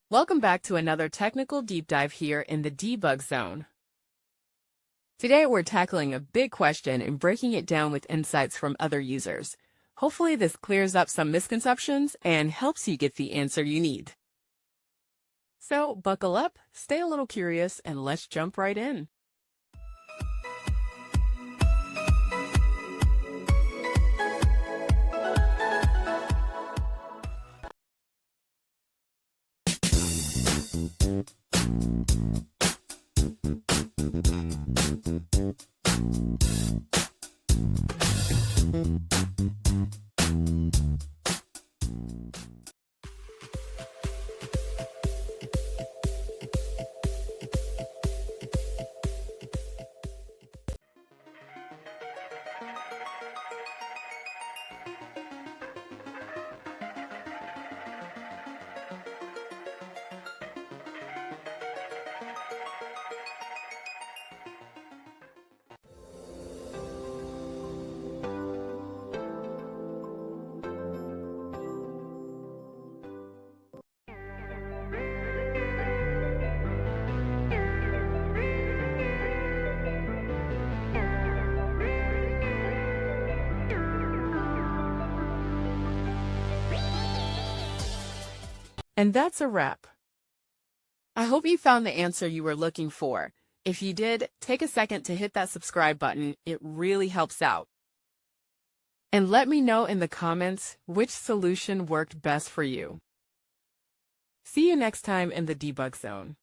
Welcome back to another technical deep dive here in the Debug Zone. Today we're tackling a big question and breaking it down with insights from other users. Hopefully this clears up some misconceptions and helps you get the answer you need. So buckle up, stay a little curious, and let's jump right in. And that's a wrap. I hope you found the answer you were looking for. If you did, take a second to hit that subscribe button. It really helps out. And let me know in the comments which solution worked best for you. See you next time in the Debug Zone.